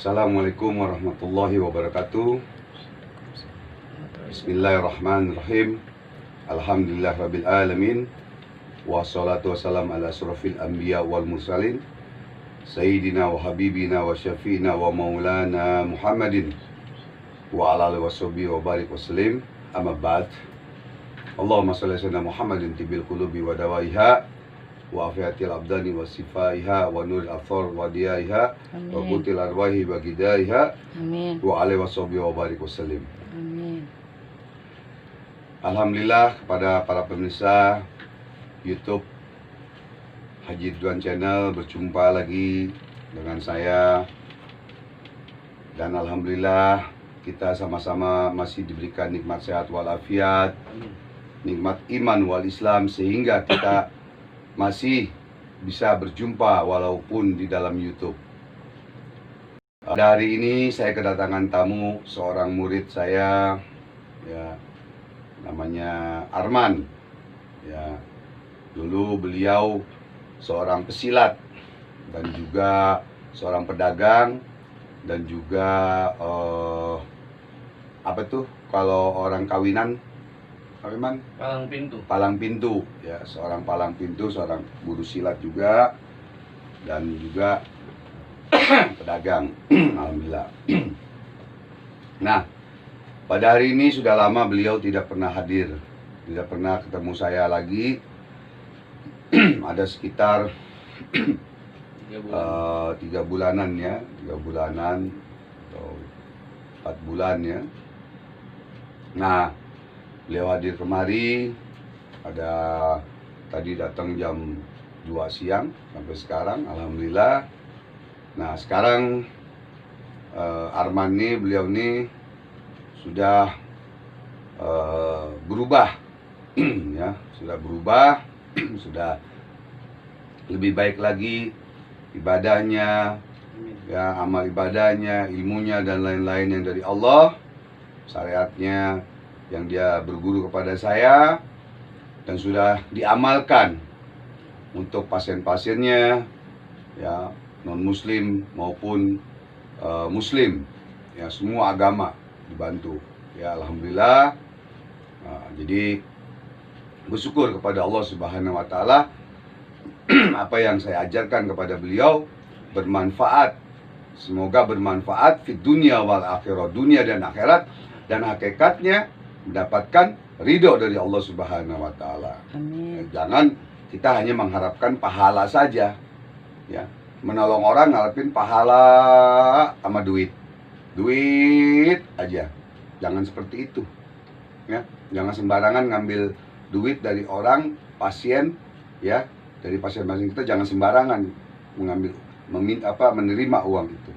Assalamualaikum warahmatullahi wabarakatuh. Bismillahirrahmanirrahim. Alhamdulillah rabbil alamin. Wassalatu wassalamu ala asrofil anbiya wal mursalin Sayyidina wa habibina wa syafi'ina wa maulana Muhammadin wa ala alihi washabihi wa barik wassalim. Amma ba'd. Allahumma salli ala sayyidina Muhammadin tibil qulubi wa dawaiha wa afiatil abdani wa sifaiha wa nuril athar wa diyaiha wa butil arwahi wa gidaiha wa alaihi washabihi wa barik wassalim. Amin. Alhamdulillah kepada para pemirsa YouTube Haji Ridwan Channel, berjumpa lagi dengan saya. Dan alhamdulillah kita sama-sama masih diberikan nikmat sehat walafiat, nikmat iman wal Islam, sehingga kita masih bisa berjumpa walaupun di dalam YouTube. Hari ini saya kedatangan tamu, seorang murid saya, ya, namanya Arman. Ya, dulu beliau seorang pesilat dan juga seorang pedagang dan juga apa tuh kalau orang kawinan, Arman? Palang pintu, ya, seorang palang pintu, seorang guru silat juga, dan juga pedagang. Alhamdulillah. Nah, pada hari ini sudah lama beliau tidak pernah hadir, tidak pernah ketemu saya lagi. Ada sekitar 3 bulanan ya, 3 bulanan atau 4 bulan ya. Nah, beliau hadir kemari, ada tadi datang jam 2 siang sampai sekarang, alhamdulillah. Nah, sekarang Arman nih, beliau nih sudah berubah, ya, sudah berubah, sudah lebih baik lagi ibadahnya, ya, amal ibadahnya, ilmunya dan lain-lain yang dari Allah, syariatnya yang dia berguru kepada saya dan sudah diamalkan untuk pasien-pasiennya, ya, non muslim maupun muslim, ya, semua agama dibantu, ya, alhamdulillah. Jadi bersyukur kepada Allah Subhanahu wa taala, apa yang saya ajarkan kepada beliau bermanfaat, semoga bermanfaat di dunia wal akhirat, dunia dan akhirat, dan hakikatnya mendapatkan ridho dari Allah Subhanahu wa taala. Amin. Jangan kita hanya mengharapkan pahala saja, ya. Menolong orang ngarepin pahala sama duit aja. Jangan seperti itu, ya. Jangan sembarangan ngambil duit dari orang, pasien, ya, dari pasien-pasien kita. Jangan sembarangan menerima uang itu.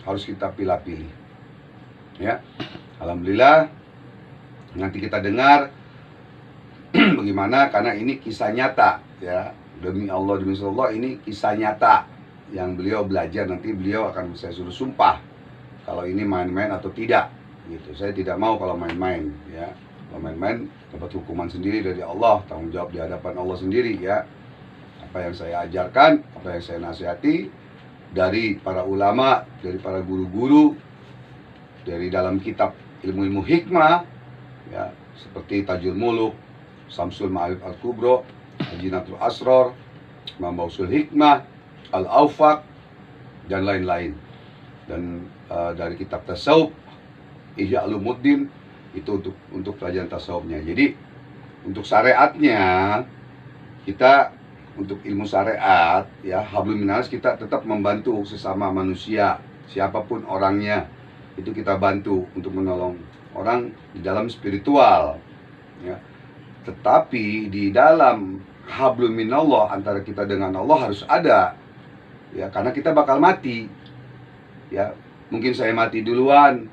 Harus kita pilih-pilih, ya. Alhamdulillah, nanti kita dengar bagaimana, karena ini kisah nyata, ya, demi Allah, demi Allah, ini kisah nyata yang beliau belajar. Nanti beliau akan saya suruh sumpah kalau ini main-main atau tidak, gitu. Saya tidak mau kalau main-main, ya. Kalau main-main dapat hukuman sendiri dari Allah, tanggung jawab di hadapan Allah sendiri, ya. Apa yang saya ajarkan, apa yang saya nasihati dari para ulama, dari para guru-guru, dari dalam kitab ilmu-ilmu hikmah, ya, seperti Tajul Muluk, Samsul Ma'arif Al-Kubro, Hajinatul Asror, Mambausul Hikmah, Al-Aufaq, dan lain-lain. Dan dari kitab tasawuf, Ihya Ulumuddin, itu untuk pelajaran tasawufnya. Jadi untuk syariatnya, kita untuk ilmu syariat, ya, hablum minanas, kita tetap membantu sesama manusia, siapapun orangnya, itu kita bantu untuk menolong orang di dalam spiritual, ya. Tetapi di dalam hablum minallah, antara kita dengan Allah harus ada, ya, karena kita bakal mati, ya. Mungkin saya mati duluan,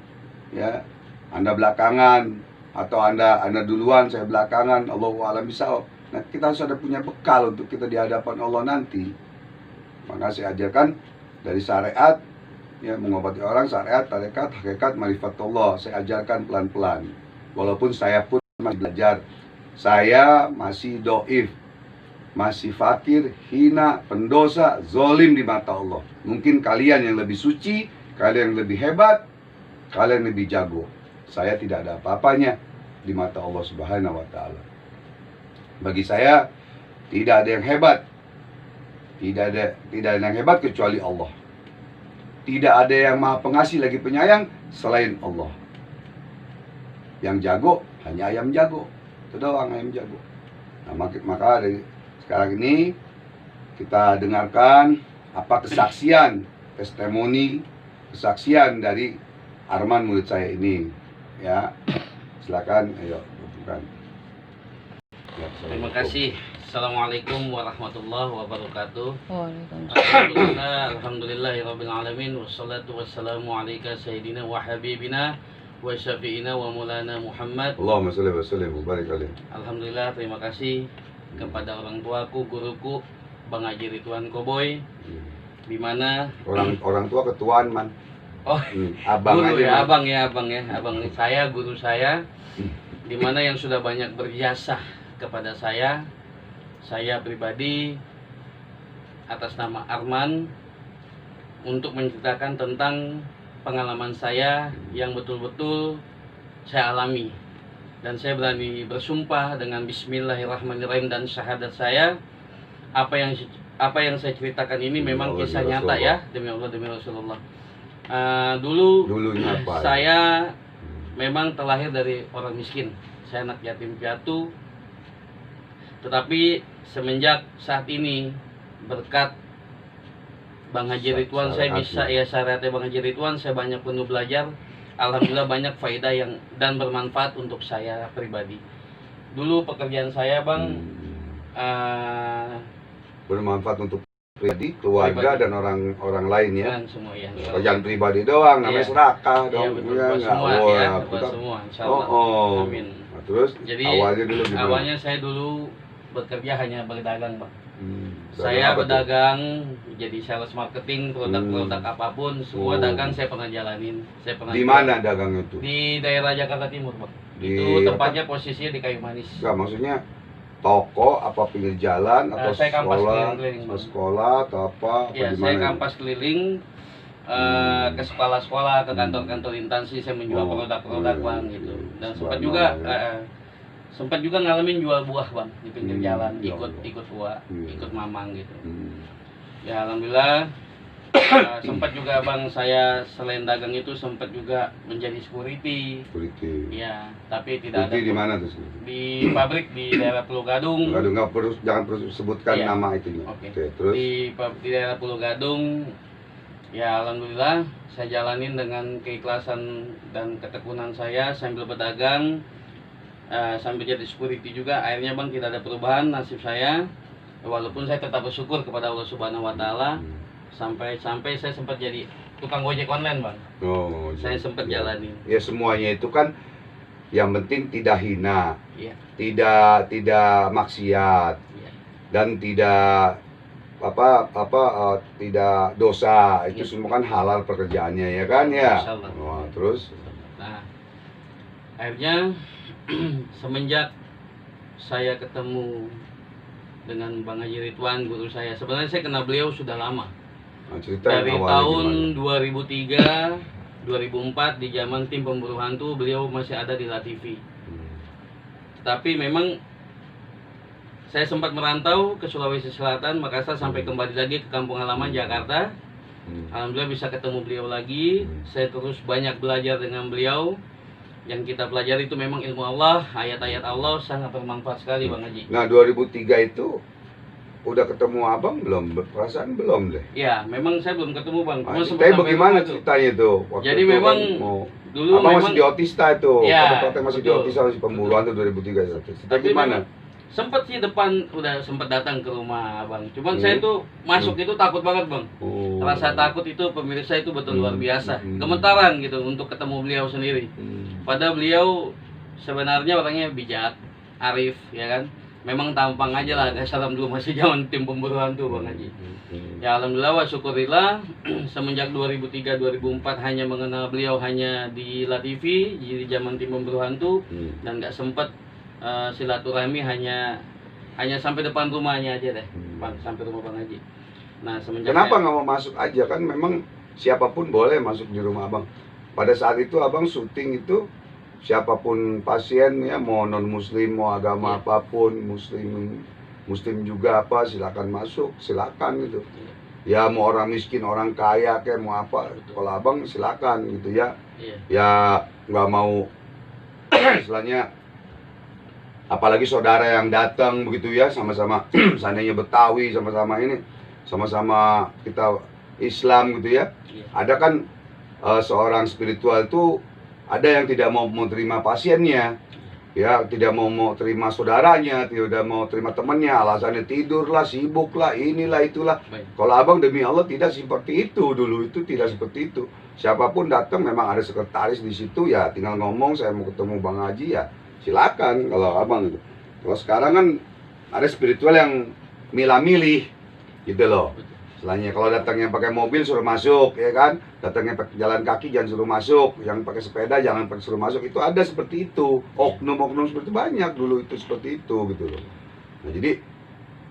ya, Anda belakangan, atau Anda duluan, saya belakangan, Allahu a'lam bishawab. Nah, kita harus ada punya bekal untuk kita di hadapan Allah nanti. Maka saya ajarkan dari syariat, ya, mengobati orang, syariat, tarekat, hakikat, marifatullah. Saya ajarkan pelan-pelan. Walaupun saya pun masih belajar, saya masih doif, masih fakir, hina, pendosa, zolim di mata Allah. Mungkin kalian yang lebih suci, kalian lebih hebat, kalian lebih jago. Saya tidak ada apa-apanya di mata Allah Subhanahu wa Ta'ala. Bagi saya tidak ada yang hebat. Tidak ada yang hebat kecuali Allah. Tidak ada yang maha pengasih lagi penyayang selain Allah. Yang jago hanya ayam jago. Itu doang, ayam jago. Nah, maka dari sekarang ini kita dengarkan apa kesaksian, testimoni, kesaksian dari Arman murid saya ini. Ya, silakan, ayo bukan. Ya, terima kasih. Assalamualaikum warahmatullahi wabarakatuh. Waalaikumsalam. Alhamdulillahirabbil alamin wassalatu wassalamu alayka sayyidina wa habibina wa syafi'ina wa maulana Muhammad. Allahumma shalli wa sallim wa barik alaihi. Alhamdulillah, terima kasih kepada orang tuaku, guruku Bang Haji Ridwan Koboy. Di mana orang tua ketuaan, Man. Oh, abang guru aja, ya, abang saya, guru saya, di mana yang sudah banyak berjasa kepada saya pribadi atas nama Arman untuk menceritakan tentang pengalaman saya yang betul-betul saya alami, dan saya berani bersumpah dengan Bismillahirrahmanirrahim dan syahadat saya, apa yang saya ceritakan ini memang kisah nyata ya, demi Allah demi Rasulullah. Dulunya apa? Saya memang terlahir dari orang miskin. Saya anak yatim piatu. Tetapi semenjak saat ini berkat Bang Haji Ridwan saya bisa syariatnya Bang Haji Ridwan, saya banyak penuh belajar. Alhamdulillah banyak faedah yang dan bermanfaat untuk saya pribadi. Dulu pekerjaan saya Bang bermanfaat untuk pribadi, keluarga dan orang lain ya. Dan semua ya. Pekerjaan pribadi doang, namanya serakah dong. Iya, betul, semua insyaallah. Amin. Nah, terus jadi awalnya saya dulu bekerja hanya berdagang, Bang. Saya berdagang, jadi sales marketing, produk-produk apapun, semua dagang saya pernah jalanin. Di mana dagang itu? Di daerah Jakarta Timur, Bang. Itu tempatnya posisinya di Kayu Manis. Enggak, maksudnya toko apa pinggir jalan atau saya sekolah atau apa? Ya, saya kampas keliling ke sekolah-sekolah, ke kantor-kantor instansi, saya menjual produk-produk Bang gitu. Dan sempat juga ngalamin jual buah Bang di pinggir jalan, ikut buah, ikut mamang gitu. Ya alhamdulillah. Sempat juga Bang saya selain dagang itu sempat juga menjadi security. Ya, tapi tidak ada. Di mana tuh? Di pabrik di daerah Pulau Gadung. Jangan perlu sebutkan nama itunya. Oke, terus di daerah Pulau Gadung. Ya alhamdulillah saya jalanin dengan keikhlasan dan ketekunan saya sambil berdagang, sambil jadi security juga. Akhirnya Bang tidak ada perubahan nasib saya. Walaupun saya tetap bersyukur kepada Allah Subhanahu wa Ta'ala. Sampai saya sempat jadi tukang ojek online Bang. Saya sempat jalanin. Ya semuanya itu kan yang penting tidak hina, tidak maksiat, dan tidak tidak dosa. Itu semua kan halal pekerjaannya ya kan ya. Terus nah akhirnya semenjak saya ketemu dengan Bang Haji Ridwan, guru saya, sebenarnya saya kenal beliau sudah lama. Dari tahun 2003, 2004 di zaman tim pemburu hantu beliau masih ada di LaTV. Tetapi memang saya sempat merantau ke Sulawesi Selatan, Makassar, sampai kembali lagi ke kampung halaman Jakarta. Alhamdulillah bisa ketemu beliau lagi. Saya terus banyak belajar dengan beliau. Yang kita pelajari itu memang ilmu Allah, ayat-ayat Allah sangat bermanfaat sekali Bang Haji. Nah 2003 itu udah ketemu abang belum? Perasaan belum deh. Ya, memang saya belum ketemu Bang. Tapi bagaimana ceritanya itu? Jadi memang dulu abang masih di Otista itu. Ya, masih di Otista, masih pemburuan tuh 2003 itu. Tapi gimana? Sempat sih depan udah sempat datang ke rumah abang. Cuman saya tuh masuk itu takut banget Bang. Rasa takut itu pemirsa itu betul luar biasa. Gemetaran gitu untuk ketemu beliau sendiri. Padahal beliau sebenarnya orangnya bijak, arif ya kan. Memang tampang aja lah, salam dulu masih zaman tim pemburu hantu Bang Haji. Ya alhamdulillah wa syukurillah semenjak 2003-2004 hanya mengenal beliau hanya di LaTV, di zaman tim pemburu hantu, dan nggak sempat silaturahmi hanya sampai depan rumahnya aja deh, Bang, sampai rumah Bang Haji. Nah semenjak kenapa nggak mau masuk aja kan memang siapapun boleh masuk di rumah abang. Pada saat itu abang syuting itu, siapapun pasien ya, mau non muslim, mau agama apapun, muslim juga apa, silakan masuk, silakan gitu. Ya mau orang miskin, orang kaya kayak mau apa, kalau abang silakan gitu ya. Iya. Ya nggak mau istilahnya, apalagi saudara yang datang begitu ya, sama-sama seandainya Betawi, sama-sama ini, sama-sama kita Islam gitu ya. Iya. Ada kan seorang spiritual itu ada yang tidak mau menerima pasiennya, ya tidak mau terima saudaranya, tidak mau terima temannya, alasannya tidurlah, sibuklah, inilah itulah. Baik. Kalau abang demi Allah tidak seperti itu, dulu itu tidak seperti itu. Siapapun datang memang ada sekretaris di situ ya, tinggal ngomong saya mau ketemu Bang Haji ya silakan kalau abang gitu. Kalau sekarang kan ada spiritual yang milah-milih gitu loh. Selainnya kalau datangnya pakai mobil suruh masuk ya kan, datangnya pakai jalan kaki jangan suruh masuk, yang pakai sepeda jangan pakai suruh masuk, itu ada seperti itu. Oknum-oknum seperti itu banyak dulu itu seperti itu gitu loh. Nah jadi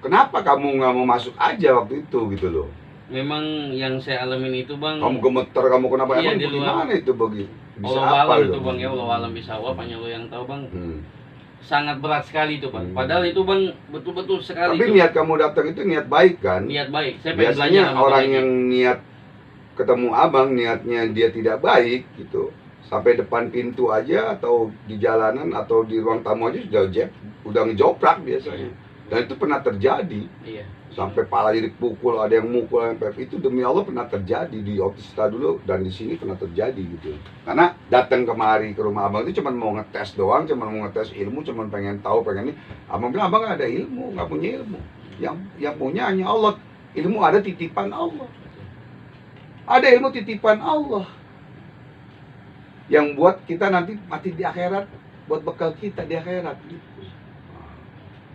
kenapa kamu nggak mau masuk aja waktu itu gitu loh? Memang yang saya alamin itu bang, Kamu gemeter, kamu kenapa? Iya, Emang di luar. gimana itu bagi? Bisa Allah apa alam gitu? itu bang ya, Allah alam bisa Allah, hanya lo yang tahu bang. Sangat berat sekali itu bang. Hmm. Padahal itu bang betul-betul sekali. Tapi itu. niat kamu datang itu niat baik kan? Niat baik. Saya pengen belajar Biasanya sama orang Bang Haji. yang niat ketemu abang niatnya dia tidak baik gitu, sampai depan pintu aja atau di jalanan atau di ruang tamu aja udah ngejoprak biasanya. Dan itu pernah terjadi. Iya. Sampai pala dipukul, ada yang mukul, itu demi Allah pernah terjadi di Otista dulu dan di sini pernah terjadi gitu. Karena datang kemari ke rumah abang itu cuma mau ngetes doang, cuma mau ngetes ilmu, cuma pengen tahu, pengen ini. Abang bilang abang nggak ada ilmu, nggak punya ilmu. Yang punya hanya Allah. Ilmu ada titipan Allah. Ada ilmu titipan Allah yang buat kita nanti mati di akhirat, buat bekal kita di akhirat. Gitu.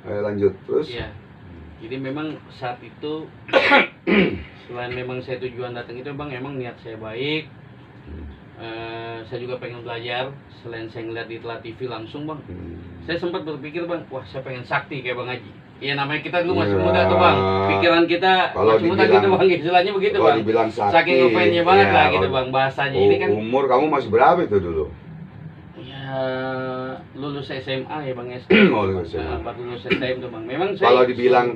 Ayo lanjut terus. Iya. Jadi memang saat itu selain memang saya tujuan datang itu bang, emang niat saya baik. Saya juga pengen belajar. Selain saya ngeliat di TV langsung bang, saya sempat berpikir bang, wah saya pengen sakti kayak Bang Haji. Iya namanya kita dulu masih Ya. muda tuh bang, pikiran kita Kalau masih muda dibilang- gitu bang, istilahnya begitu Kalau bang. dibilang sakti, Saking ngefansnya banget ya, lah gitu kalau- bang, bahasanya ini kan. Umur kamu masih berapa itu dulu? Ya lulus SMA ya bang SD. Oh, lulus SMA. Baru lulus SMA tuh bang. Memang saya Kalau dibilang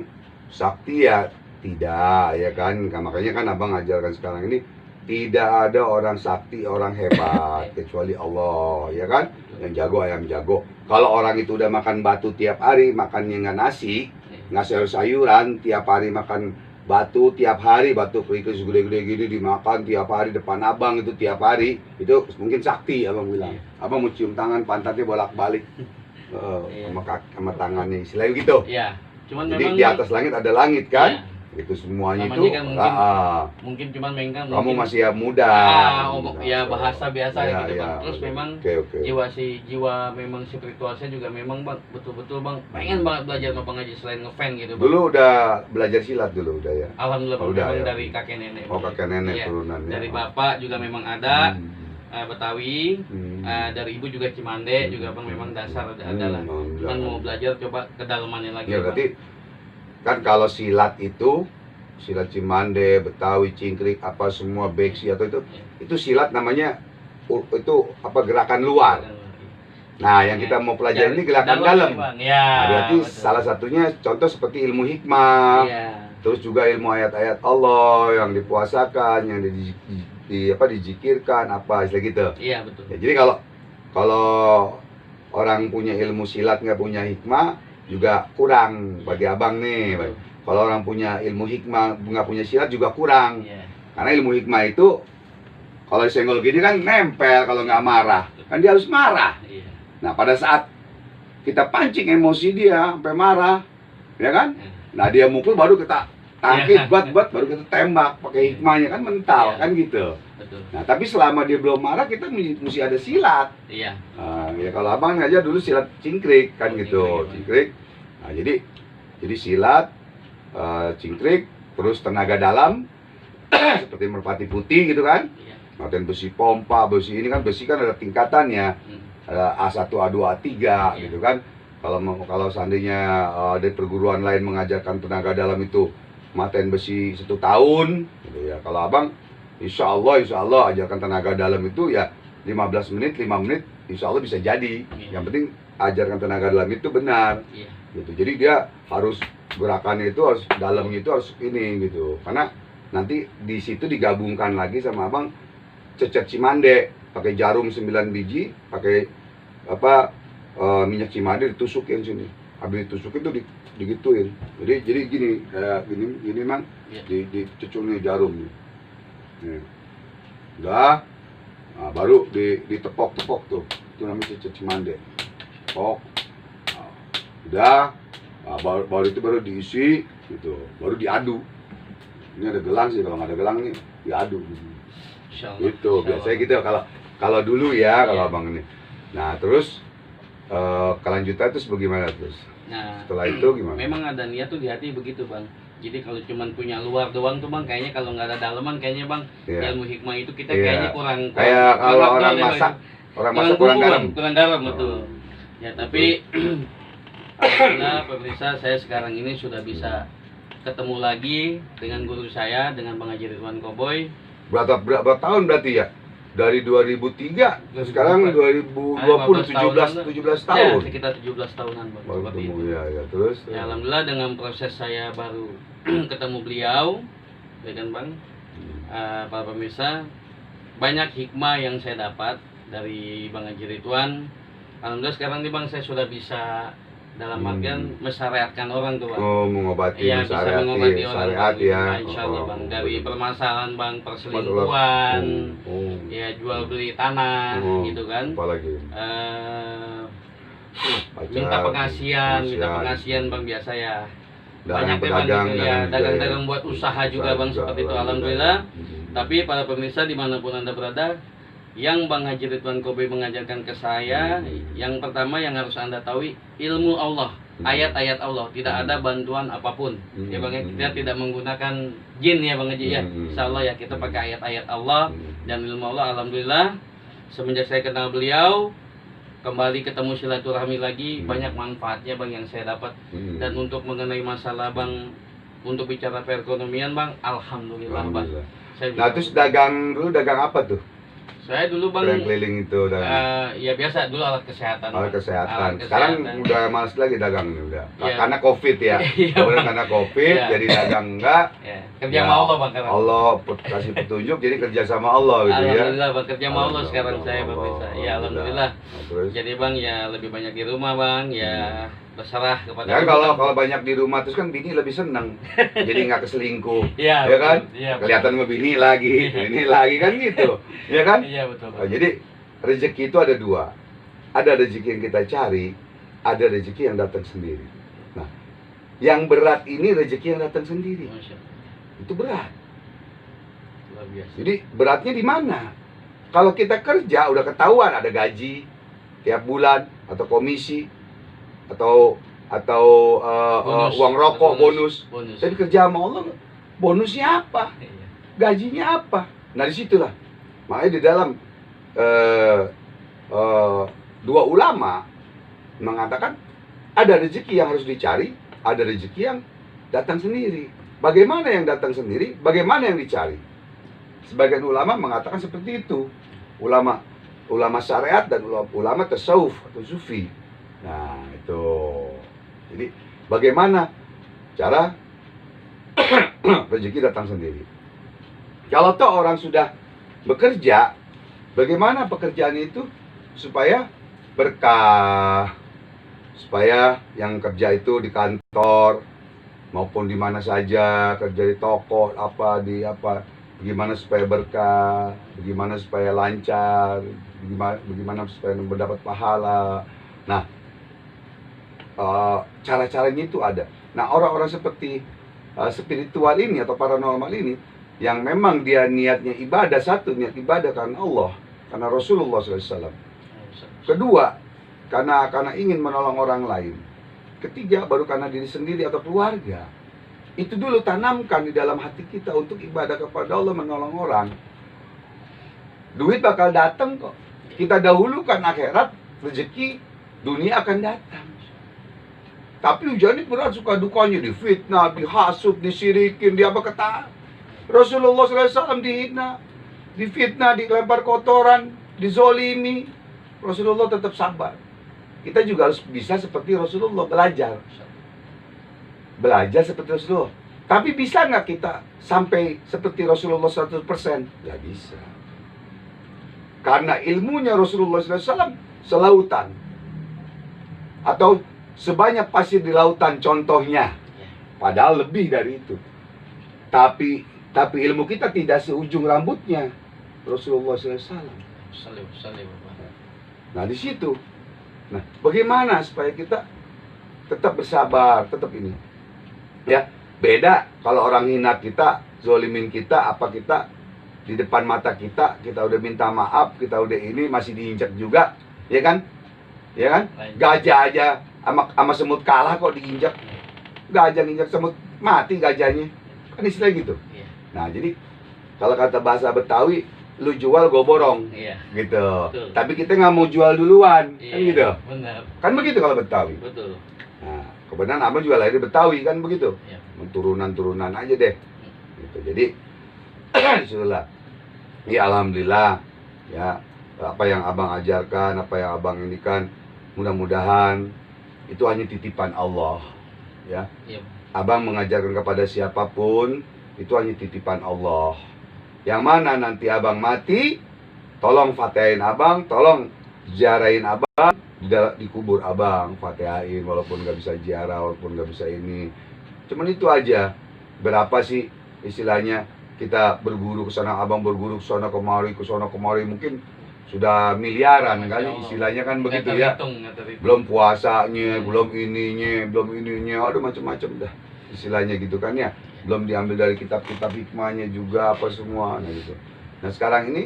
sakti ya tidak ya kan. Makanya kan abang ajarkan sekarang ini tidak ada orang sakti, orang hebat kecuali Allah ya kan. Yang jago ayam jago. Kalau orang itu udah makan batu tiap hari, makannya nggak nasi, nggak sayur-sayuran, tiap hari makan batu tiap hari, batu kerikil segede-gede gini dimakan tiap hari depan abang itu tiap hari, itu mungkin sakti abang bilang. Abang mau cium tangan pantatnya bolak-balik sama sama tangannya, istilahnya gitu. Iya. Cuman Jadi memang di atas langit ada langit kan? Iya. Itu semuanya Namanya itu. kan mungkin- ah, mungkin cuman memang kamu masih ya muda. ya bahasa biasa Ya, gitu ya, bang. Terus oke. memang Oke. jiwa memang spiritual saya juga memang bang betul-betul bang pengen banget belajar sama Bang Haji selain ngefan gitu bang. Dulu udah belajar silat dulu udah ya. Alhamdulillah Oh, Bang, udah, memang ya. dari kakek nenek. Oh kakek nenek Iya. turunan ya. Dari bapak juga memang ada Betawi, Hmm. dari ibu juga Cimande juga bang, memang dasar adalah. Cuman mau belajar coba kedalamannya lagi. Ya Bang. berarti kan kalau silat itu silat Cimande, Betawi, Cingkrik, apa semua beksi atau itu silat namanya itu apa gerakan luar. Nah, yang kita mau pelajari ini gerakan dalam. Bang. Ya, Nah, berarti betul. salah satunya contoh seperti ilmu hikmah, Iya. terus juga ilmu ayat-ayat Allah yang dipuasakan, yang dizikirkan, apa istilah gitu. Iya betul. Ya, jadi kalau orang punya ilmu silat nggak punya hikmah juga kurang bagi abang nih. Betul. Kalau orang punya ilmu hikmah nggak punya silat juga kurang. Iya. Karena ilmu hikmah itu kalau disenggol gini kan nempel kalau nggak marah. Kan dia harus marah. Iya. Nah pada saat kita pancing emosi dia sampai marah, ya kan? Nah dia mukul baru kita tangkis, Iya. buat baru kita tembak pakai hikmahnya kan mental Iya. kan gitu. Betul. Nah tapi selama dia belum marah kita mesti ada silat. Iya. Ya kalau abang aja dulu silat cingkrik kan Oh, gitu, cingkrik. cingkrik. Nah jadi silat, cingkrik, terus tenaga dalam seperti merpati putih gitu kan. Iya. Latihan besi pompa, besi ini kan besi kan ada tingkatannya. Hmm. Ada A1, A2, A3 Iya. gitu kan. Kalau seandainya dari perguruan lain mengajarkan tenaga dalam itu maten besi 1 tahun gitu ya. Kalau abang insya Allah ajarkan tenaga dalam itu ya 15 menit, 5 menit, insya Allah bisa jadi. Iya. Yang penting ajarkan tenaga dalam itu benar. Iya. Gitu. Jadi dia harus gerakannya itu harus dalamnya itu harus ini gitu. Karena nanti di situ digabungkan lagi sama abang cecet cimande, pakai jarum 9 biji, pakai minyak cimande ditusukin sini. Habis ditusuk itu digituin. Jadi gini, gini man, Iya. dicucuk nih jarum nih. Nih. Udah, nah, baru ditepok-tepok tuh. Itu namanya cecet cimande. Tepok. Nah, udah, nah, baru itu baru diisi gitu. Baru diadu. Ini ada gelang sih, kalau nggak ada gelang nih diadu. Insya Allah. Gitu, Insya biasanya Allah. gitu kalau dulu ya, kalau Iya. abang ini. Nah, terus kelanjutan terus bagaimana terus? Nah, Setelah itu gimana? memang ada niat tuh di hati begitu bang. Jadi kalau cuman punya luar doang tuh bang, kayaknya kalau nggak ada dalaman kayaknya bang, Iya. ilmu hikmah itu kita Iya. kayaknya kurang. Kayak kalau kurang orang afdol ya, Bang. masak, orang masak bumbu, kurang garam. Bang. Kurang garam betul. Oh. Ya tapi alhamdulillah pemirsa saya sekarang ini sudah bisa ketemu lagi dengan guru saya, dengan Bang Haji Ridwan Koboy. Berapa tahun berarti ya? Dari 2003, sekarang 2020, 17 tahun. Ya, sekitar 17 tahunan bang. Baru Seperti ketemu itu. ya, terus. Ya, alhamdulillah dengan proses saya baru ketemu beliau, ya kan bang. Para pemirsa, banyak hikmah yang saya dapat dari Bang Haji Ridwan. Alhamdulillah sekarang nih bang saya sudah bisa dalam artian mensyariatkan orang tuh bang. Oh, mengobati, Iya bisa mengobati orang syariat bang. ya. Insya Allah bang. Dari Oh. permasalahan bang perselingkuhan, Oh. ya jual beli tanah Oh. gitu kan. Apalagi? Minta pengasihan bang biasa ya. Banyak ya bang gitu ya, dagang-dagang buat usaha juga bang seperti itu alhamdulillah. Tapi para pemirsa dimanapun anda berada, yang Bang Haji Ridwan Koboy mengajarkan ke saya, yang pertama yang harus anda tahu ilmu Allah, ayat-ayat Allah, tidak ada bantuan apapun. Ya bang, kita tidak menggunakan jin ya bang Haji ya. Insya Allah ya kita pakai ayat-ayat Allah dan ilmu Allah. Alhamdulillah semenjak saya kenal beliau, kembali ketemu silaturahmi lagi, banyak manfaatnya bang yang saya dapat. Dan untuk mengenai masalah bang, untuk bicara perekonomian bang, alhamdulillah bang. Saya Nah, terus dagang apa tuh? Saya dulu bang, Keliling itu dagang. ya biasa dulu alat kesehatan. Alat Bang. kesehatan. Alat Sekarang kesehatan. udah males lagi dagang nih udah. Iya. Karena Covid ya. Iya, Kemudian Bang. karena Covid Iya. jadi dagang enggak. Ya, kerja Ya, sama Allah bang sekarang. Allah kasih petunjuk jadi kerja sama Allah gitu ya. Alhamdulillah bang, kerja sama Allah sekarang saya bang bisa. Ya alhamdulillah. Nah, terus Jadi bang ya lebih banyak di rumah bang, ya berserah kepada ya Allah. kalau banyak di rumah terus kan bini lebih seneng. Jadi nggak keselingkuh. Iya, Ya kan? betul. Iya, betul. Kelihatan sama bini lagi, ini lagi kan gitu. Ya kan? Iya betul. Nah, Bang. jadi rezeki itu ada dua. Ada rezeki yang kita cari, ada rezeki yang datang sendiri. Nah, yang berat ini rezeki yang datang sendiri. Masya Allah. Itu berat. Luar biasa. Jadi beratnya di mana? Kalau kita kerja udah ketahuan ada gaji tiap bulan atau komisi atau Bonus. uang rokok bonus. Bonus. Tapi kerja sama Allah bonusnya apa? Iya. Gajinya apa? Nah disitulah. Makanya di dalam dua ulama mengatakan ada rezeki yang harus dicari, ada rezeki yang datang sendiri. Bagaimana yang datang sendiri? Bagaimana yang dicari? Sebagian ulama mengatakan seperti itu. Ulama syariat dan ulama tasawuf atau sufi. Nah itu. Jadi bagaimana cara rezeki datang sendiri? Kalau toh orang sudah bekerja, bagaimana pekerjaan itu supaya berkah, supaya yang kerja itu di kantor maupun di mana saja, kerja di toko bagaimana supaya berkah, bagaimana supaya lancar, bagaimana supaya mendapat pahala. Nah, cara-caranya itu ada. Nah, orang-orang seperti spiritual ini atau paranormal ini yang memang dia niatnya ibadah, satu niat ibadah karena Allah, karena Rasulullah SAW. Kedua, karena ingin menolong orang lain. Ketiga, baru karena diri sendiri atau keluarga. Itu dulu tanamkan di dalam hati kita untuk ibadah kepada Allah, menolong orang. Duit bakal datang kok. Kita dahulukan akhirat, rezeki dunia akan datang. Tapi hujan ini berat, suka dukanya difitnah, dihasut, disirikin, Rasulullah SAW dihina. difitnah, dilempar kotoran, dizolimi, Rasulullah tetap sabar. Kita juga harus bisa seperti Rasulullah, belajar seperti Rasulullah. Tapi bisa nggak kita sampai seperti Rasulullah 100%? Nggak bisa. Karena ilmunya Rasulullah SAW selautan. Atau sebanyak pasir di lautan contohnya. Padahal lebih dari itu. Tapi ilmu kita tidak seujung rambutnya Rasulullah SAW. Nah di situ. Nah bagaimana supaya kita tetap bersabar, tetap ini. Ya beda kalau orang hina kita, zolimin kita, apa kita di depan mata kita udah minta maaf, kita udah ini masih diinjak juga, ya kan? Ya kan? Gajah aja sama semut kalah kok diinjak. Gajah nginjak semut mati gajahnya. Kan istilah gitu. Iya. Nah, jadi kalau kata bahasa Betawi, lu jual gue borong. Iya. Gitu. Betul. Tapi kita nggak mau jual duluan, Iya, kan gitu. Benar. Kan begitu kalau Betawi. Betul. Nah, kebenaran abang juga lahir di Betawi kan begitu. Iya. Turunan-turunan aja deh. Gitu. Jadi Bismillah. Ya alhamdulillah ya apa yang abang ajarkan, apa yang abang ini kan mudah-mudahan itu hanya titipan Allah ya. Iya. Abang mengajarkan kepada siapapun itu hanya titipan Allah. Yang mana nanti abang mati, tolong fatihain abang, tolong ziarahin abang di kubur abang, fatihain walaupun nggak bisa ziarah, walaupun nggak bisa ini. Cuman itu aja. Berapa sih istilahnya kita berguru ke sana, abang berguru ke sana kemari, mungkin sudah miliaran Masya kali Allah. istilahnya kan Nggak begitu ya. terhitung, nggak terhitung. Belum puasanya, belum ininya, aduh macam-macam dah istilahnya gitu kan ya. Belum diambil dari kitab-kitab hikmahnya juga apa semua, nah gitu. Nah sekarang ini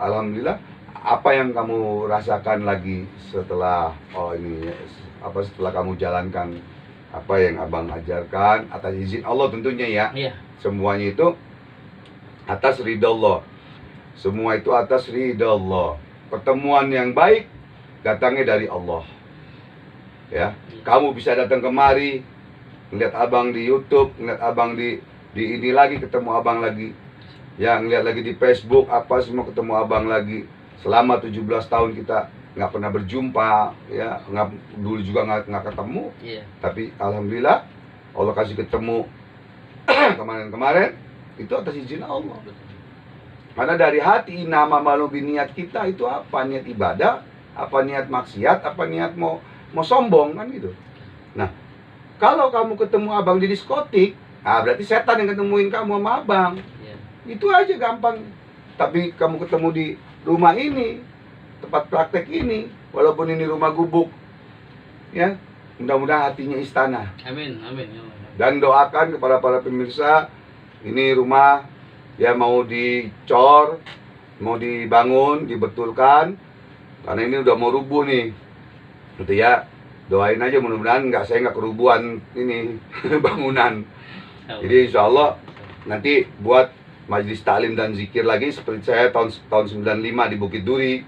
alhamdulillah, apa yang kamu rasakan lagi setelah setelah kamu jalankan apa yang abang ajarkan atas izin Allah tentunya ya. Iya. Semuanya itu atas ridha Allah. Semua itu atas ridha Allah. Pertemuan yang baik datangnya dari Allah. Ya, kamu bisa datang kemari, ngeliat abang di YouTube, ngeliat abang di ini lagi, ketemu abang lagi. Ya, ngeliat lagi di Facebook, apa semua ketemu abang lagi. Selama 17 tahun kita nggak pernah berjumpa, ya, dulu juga nggak ketemu. Iya. Tapi alhamdulillah Allah kasih ketemu kemarin-kemarin itu atas izin Allah. Karena dari hati nama malu niat kita itu apa? Niat ibadah, apa niat maksiat, apa niat mau sombong kan gitu. Nah, kalau kamu ketemu abang di diskotik, berarti setan yang ketemuin kamu sama abang. Iya. Itu aja gampang. Tapi kamu ketemu di rumah ini, tempat praktek ini, walaupun ini rumah gubuk, ya, mudah-mudahan hatinya istana. Amin, amin ya Allah. Dan doakan kepada para pemirsa, ini rumah ya mau dicor, mau dibangun, dibetulkan, karena ini udah mau rubuh nih, gitu ya. Doain aja mudah-mudahan saya nggak kerubuhan ini bangunan. Jadi insya Allah nanti buat majelis taklim dan zikir lagi seperti saya tahun 95 di Bukit Duri.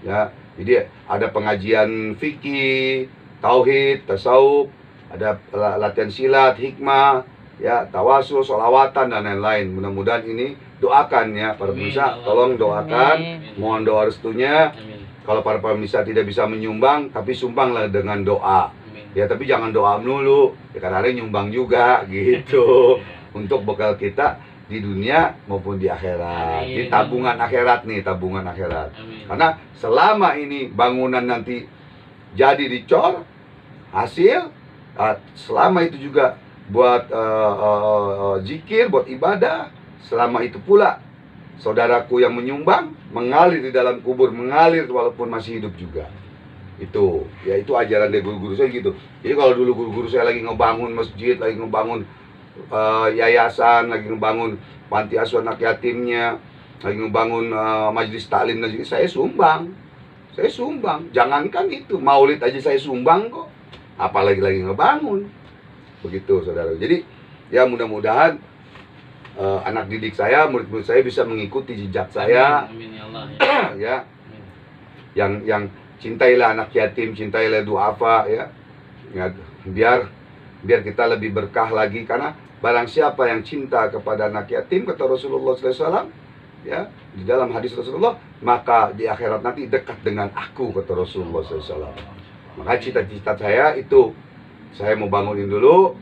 Ya, jadi ada pengajian fikih, tauhid, tasawuf, ada latihan silat, hikmah, ya, tawasul, sholawatan dan lain-lain. Mudah-mudahan ini doakan ya para pemirsa, tolong doakan, mohon doa restunya. Amin. Kalau para pemirsa tidak bisa menyumbang, tapi sumbanglah dengan doa. Amin. Ya, tapi jangan doa melulu, ya kadang-kadang nyumbang juga gitu. Untuk bekal kita di dunia maupun di akhirat. Amin. Di tabungan akhirat nih, tabungan akhirat. Amin. Karena selama ini bangunan nanti jadi dicor, hasil selama itu juga buat zikir, buat ibadah, selama itu pula saudaraku yang menyumbang mengalir di dalam kubur, mengalir walaupun masih hidup juga. Itu, ya itu ajaran dari guru-guru saya gitu. Jadi kalau dulu guru-guru saya lagi ngebangun masjid, lagi ngebangun yayasan, lagi ngebangun panti asuhan anak yatimnya, lagi ngebangun majelis taklim dan juga saya sumbang. Jangankan itu, maulid aja saya sumbang kok. Apalagi lagi ngebangun. Begitu saudara. Jadi ya mudah-mudahan anak didik saya, murid-murid saya bisa mengikuti jejak saya. Amin ya Allah. Ya. Yang cintailah anak yatim, cintailah duafa ya. Ya, biar kita lebih berkah lagi, karena barang siapa yang cinta kepada anak yatim, kata Rasulullah SAW, ya di dalam hadis Rasulullah, maka di akhirat nanti dekat dengan aku, kata Rasulullah SAW. Maka cita-cita saya itu, saya mau bangunin dulu,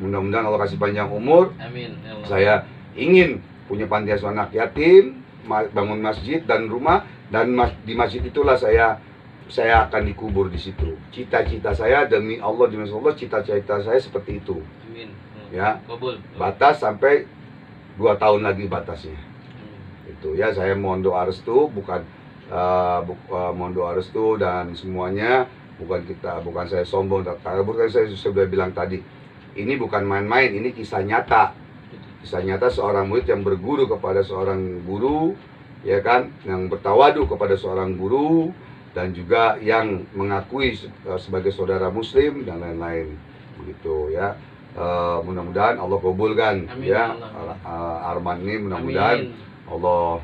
mudah-mudahan Allah kasih panjang umur. Amin. Ya Allah. Saya ingin punya panti asuhan anak yatim, bangun masjid dan rumah, dan di masjid itulah saya akan dikubur di situ. Cita-cita saya demi Allah, cita-cita saya seperti itu. Amin. Ya. Kabul. Batas sampai 2 tahun lagi batasnya. Itu ya, saya mohon doa restu, mohon doa restu dan semuanya, bukan saya sombong, bukan saya sudah bilang tadi. Ini bukan main-main, ini kisah nyata. Kisah nyata seorang murid yang berguru kepada seorang guru, ya kan, yang bertawadu kepada seorang guru, dan juga yang mengakui sebagai saudara muslim dan lain-lain, begitu ya. Mudah-mudahan Allah kabulkan. Amin, ya Allah. Arman ini mudah-mudahan Allah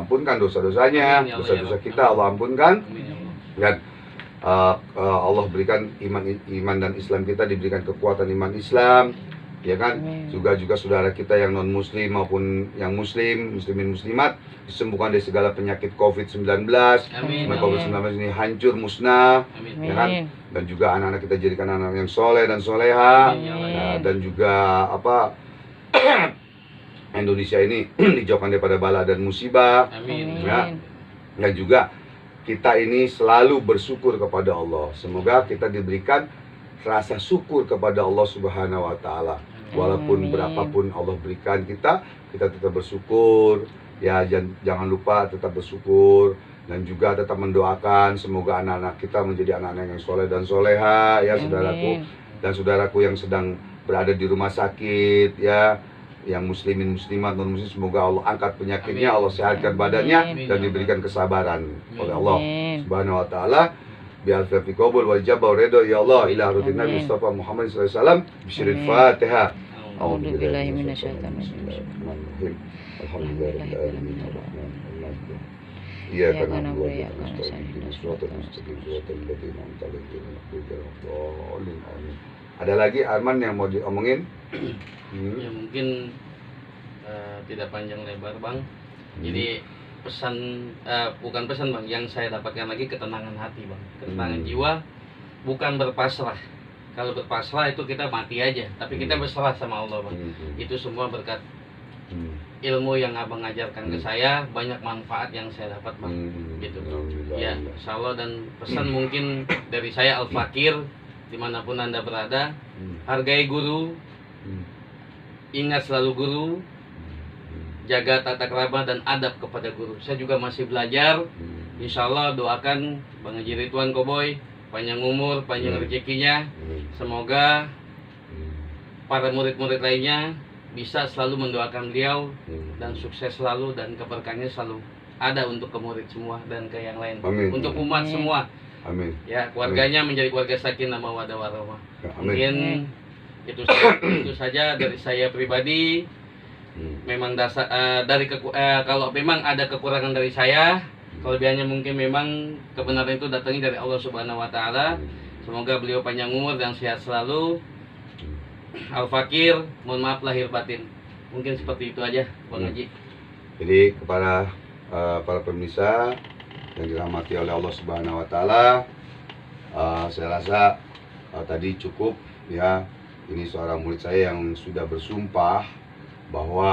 ampunkan dosa-dosanya, Amin, ya Allah, dosa-dosa ya kita Allah. Allah ampunkan, Amin, ya Allah. dan Allah berikan iman dan Islam kita, diberikan kekuatan iman Islam, ya kan. Juga saudara kita yang non muslim maupun yang muslimin muslimat disembuhkan dari segala penyakit COVID-19. Amin. Semoga COVID-19 ini hancur musnah, Amin. ya kan. Dan juga anak-anak kita jadikan anak yang soleh dan soleha. Amin, ya Allah. Ya, dan juga Indonesia ini dijauhkan daripada bala dan musibah. Amin. Ya. Dan juga kita ini selalu bersyukur kepada Allah. Semoga kita diberikan rasa syukur kepada Allah Subhanahu wa taala. Walaupun berapapun Allah berikan kita tetap bersyukur. Ya, jangan lupa tetap bersyukur, dan juga tetap mendoakan semoga anak-anak kita menjadi anak-anak yang soleh dan soleha, ya saudaraku dan saudaraku yang sedang berada di rumah sakit, ya, yang muslimin muslimat non muslim, semoga Allah angkat penyakitnya, Amin. Allah sehatkan badannya, Amin. dan diberikan kesabaran oleh Allah Amin. Subhanahu wa taala. Biar fi qabul wal jabal ridho ya Allah ila rutin Nabi Amin. Mustafa Muhammad sallallahu alaihi wasallam. Bismillahir Amin. Fatihah. A'udzu billahi minasyaitonir rajim. Bismillahirrahmanirrahim. Alhamdulillahirabbil alamin arrahmanirrahim. Iyyaka Iyyaka na'budu wa na'budu wa iyyaka iyyaka nasta'in. nasta'in. Ihdinas siratal mustaqim, siratal ladzina an'amta 'alaihim ghairil maghdubi 'alaihim. Amin. Ada lagi Arman yang mau diomongin? Ya mungkin tidak panjang lebar Bang. Jadi pesan bukan pesan Bang, yang saya dapatkan lagi ketenangan hati Bang, ketenangan jiwa, bukan berpasrah. Kalau berpasrah itu kita mati aja, tapi kita berserah sama Allah Bang. Itu semua berkat ilmu yang Abang ajarkan ke saya, banyak manfaat yang saya dapat Bang. Gitu. Ya, insya Allah. Dan pesan mungkin dari saya Al-Fakir, dimanapun Anda berada, hargai guru, ingat selalu guru, jaga tata krama dan adab kepada guru. Saya juga masih belajar. Insya Allah doakan Bang Haji Ridwan Koboy panjang umur, panjang rezekinya. Semoga para murid-murid lainnya bisa selalu mendoakan beliau dan sukses selalu, dan keberkahannya selalu ada untuk ke murid semua dan ke yang lain. Amin. Untuk umat Amin. semua. Amin. Ya, keluarganya menjadi keluarga sakinah mawaddah warahmah. Amin. Mungkin itu saja dari saya pribadi. Memang dasar kalau memang ada kekurangan dari saya, kelebihannya mungkin memang kebenaran itu datangnya dari Allah Subhanahu wa taala. Semoga beliau panjang umur dan sehat selalu. Al-Fakir, mohon maaf lahir batin. Mungkin seperti itu aja Bang Haji. Jadi kepada para pemirsa yang dirahmati oleh Allah Subhanahu wa taala, saya rasa tadi cukup ya. Ini seorang murid saya yang sudah bersumpah bahwa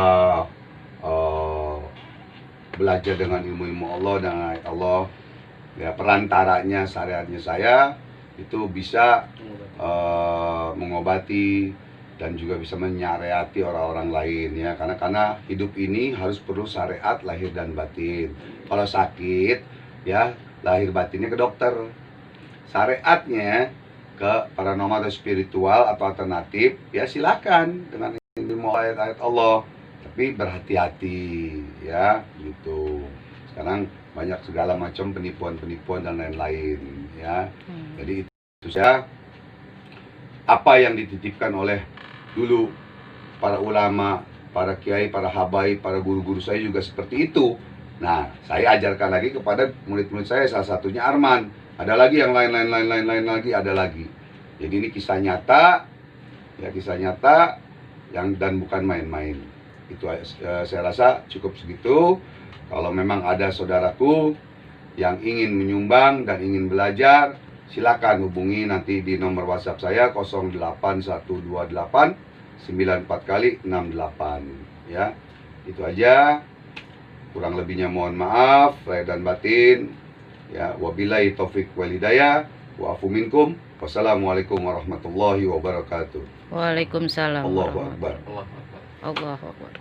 belajar dengan ilmu-ilmu Allah dan Allah, ya, perantaranya syariatnya saya itu bisa mengobati dan juga bisa menyariati orang-orang lain, ya, karena hidup ini harus perlu syariat lahir dan batin. Kalau sakit, ya, lahir batinnya ke dokter, syariatnya ke paranormal atau spiritual atau alternatif, ya silakan dengan ilmu ayat-ayat Allah, tapi berhati-hati, ya, gitu. Sekarang banyak segala macam penipuan-penipuan dan lain-lain, ya. Jadi itu saja apa yang dititipkan oleh dulu para ulama, para kiai, para habaib, para guru-guru saya juga seperti itu. Nah, saya ajarkan lagi kepada murid-murid saya, salah satunya Arman. Ada lagi yang lain lagi, ada lagi. Jadi ini kisah nyata, ya, kisah nyata yang dan bukan main-main. Itu saya rasa cukup segitu. Kalau memang ada saudaraku yang ingin menyumbang dan ingin belajar, silakan hubungi nanti di nomor WhatsApp saya 08128 94 kali 68 ya. Itu aja. Kurang lebihnya mohon maaf lahir dan batin. Ya, wabillahi taufik wal hidayah. Wa afu minkum. Wassalamualaikum warahmatullahi wabarakatuh. Waalaikumsalam. Allahu akbar. Allah Akbar. Allahu Akbar.